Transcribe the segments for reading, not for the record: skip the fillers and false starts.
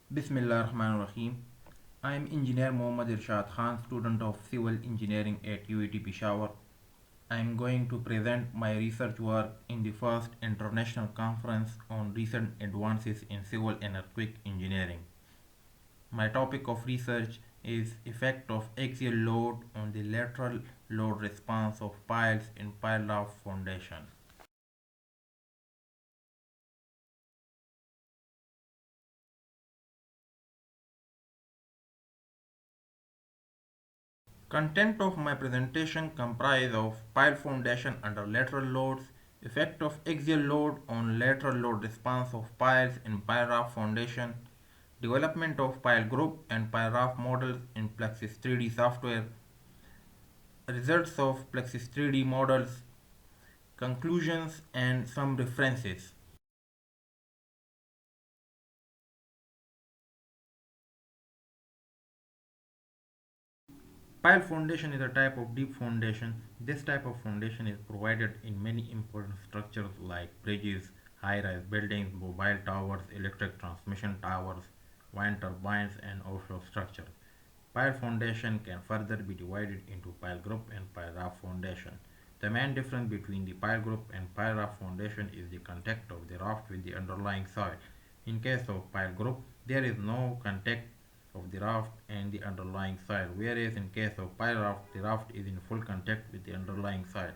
Bismillahirrahmanirrahim. I am Engineer Mohammad Irshad Khan, student of Civil Engineering at UET Peshawar. I am going to present my research work in the first international conference on recent advances in civil and earthquake engineering. My topic of research is effect of axial load on the lateral load response of piles in pile raft foundation. Content of my presentation comprise of pile foundation under lateral loads, effect of axial load on lateral load response of piles in pile raft foundation, development of pile group and pile raft models in Plexus 3D software, results of Plexus 3D models, conclusions and some references. Pile foundation is a type of deep foundation. This type of foundation is provided in many important structures like bridges, high-rise buildings, mobile towers, electric transmission towers, wind turbines, and offshore structures. Pile foundation can further be divided into pile group and pile raft foundation. The main difference between the pile group and pile raft foundation is the contact of the raft with the underlying soil. In case of pile group, there is no contact of the raft and the underlying soil, whereas in case of pile raft, the raft is in full contact with the underlying soil.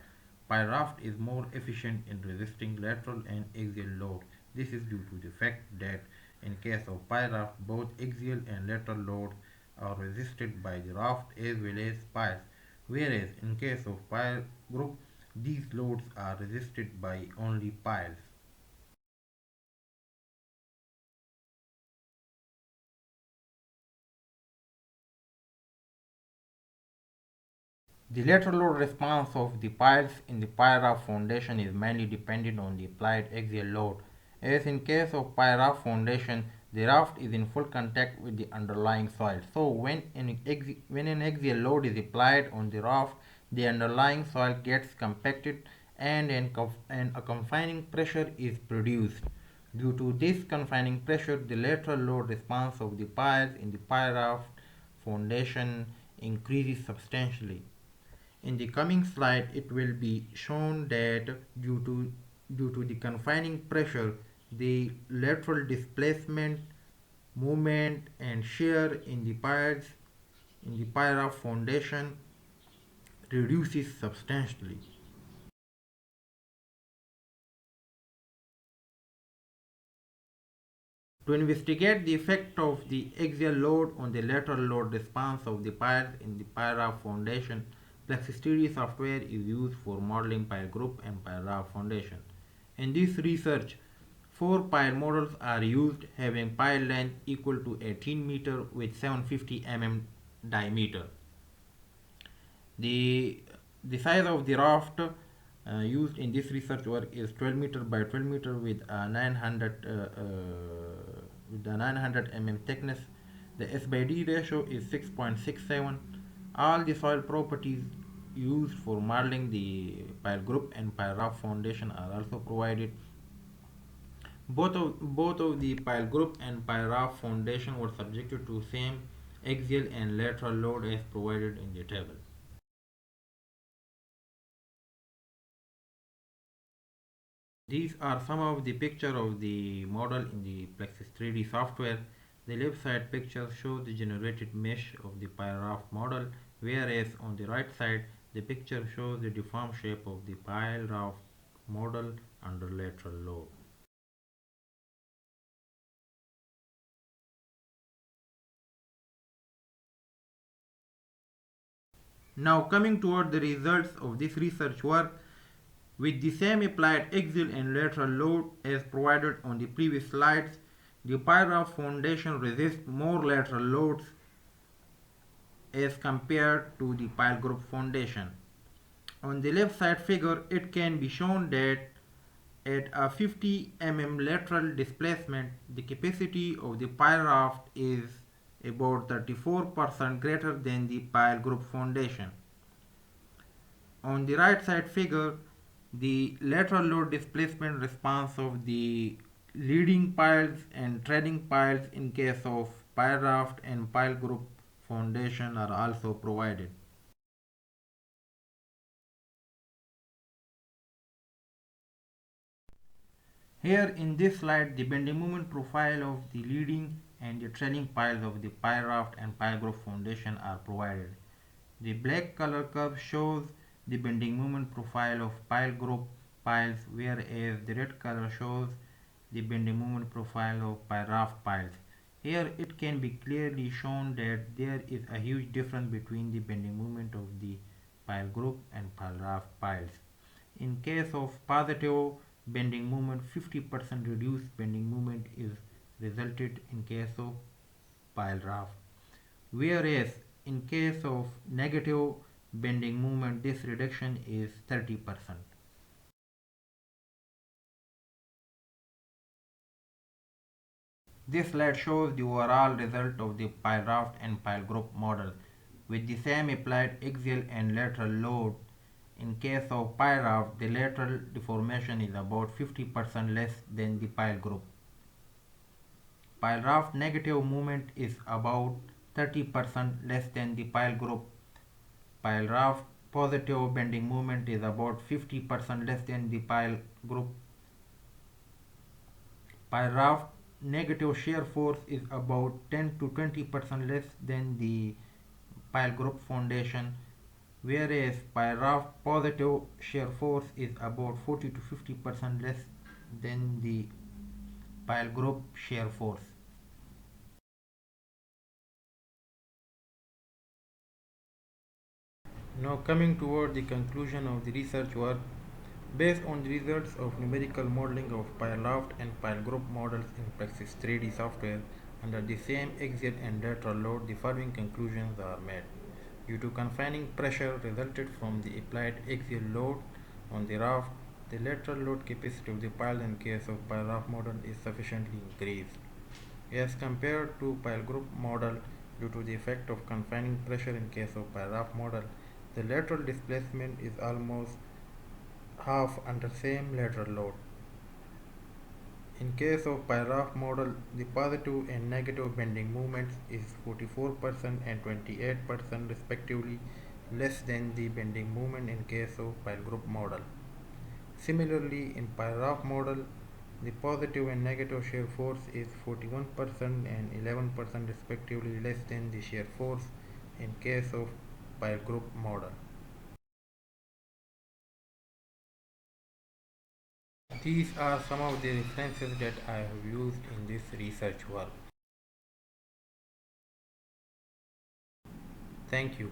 Pile raft is more efficient in resisting lateral and axial load. This is due to the fact that in case of pile raft, both axial and lateral loads are resisted by the raft as well as piles, whereas in case of pile group, these loads are resisted by only piles. The lateral load response of the piles in the pile raft foundation is mainly dependent on the applied axial load. As in case of pile raft foundation, the raft is in full contact with the underlying soil. So when an axial load is applied on the raft, the underlying soil gets compacted and a confining pressure is produced. Due to this confining pressure, the lateral load response of the piles in the pile raft foundation increases substantially. In the coming slide, it will be shown that due to the confining pressure, the lateral displacement, movement, and shear in the pyra foundation reduces substantially. To investigate the effect of the axial load on the lateral load response of the piles in the pyra foundation, Plexus software is used for modeling pile group and pyra foundation. In this research, four pile models are used having pile length equal to 18 meter with 750 diameter. The, the size of the raft used in this research work is 12 meter by 12 meter with a 900 thickness. The S by D ratio is 6.67. All the soil properties used for modeling the pile group and pile raft foundation are also provided. Both of the pile group and pile raft foundation were subjected to same axial and lateral load as provided in the table. These are some of the picture of the model in the Plexus 3D software. The left side picture shows the generated mesh of the pile-raft model, whereas on the right side the picture shows the deformed shape of the pile-raft model under lateral load. Now coming toward the results of this research work, with the same applied axial and lateral load as provided on the previous slides, the pile-raft foundation resists more lateral loads as compared to the pile group foundation. On the left side figure, it can be shown that at a 50 lateral displacement, the capacity of the pile raft is about 34% greater than the pile group foundation. On the right side figure, the lateral load displacement response of the leading piles and trailing piles in case of pile raft and pile group foundation are also provided. Here in this slide, the bending moment profile of the leading and the trailing piles of the pile raft and pile group foundation are provided. The black color curve shows the bending moment profile of pile group piles, whereas the red color shows the bending moment profile of pile raft piles. Here it can be clearly shown that there is a huge difference between the bending moment of the pile group and pile raft piles. In case of positive bending moment, 50% reduced bending moment is resulted in case of pile raft. Whereas in case of negative bending moment, this reduction is 30%. This slide shows the overall result of the pile raft and pile group model with the same applied axial and lateral load. In case of pile raft, the lateral deformation is about 50% less than the pile group. Pile raft negative movement is about 30% less than the pile group. Pile raft positive bending moment is about 50% less than the pile group. Pile raft negative shear force is about 10 to 20% less than the pile group foundation, whereas pile raft positive shear force is about 40 to 50% less than the pile group shear force. Now coming toward the conclusion of the research work, based on the results of numerical modeling of pile raft and pile group models in Praxis 3D software under the same axial and lateral load, the following conclusions are made. Due to confining pressure resulted from the applied axial load on the raft, the lateral load capacity of the pile in case of pile raft model is sufficiently increased. As compared to pile group model, due to the effect of confining pressure in case of pile raft model, the lateral displacement is almost half under same lateral load. In case of pile raft model, the positive and negative bending moments is 44% and 28% respectively less than the bending moment in case of pile group model. Similarly, in pile raft model, the positive and negative shear force is 41% and 11% respectively less than the shear force in case of pile group model. These are some of the references that I have used in this research work. Thank you.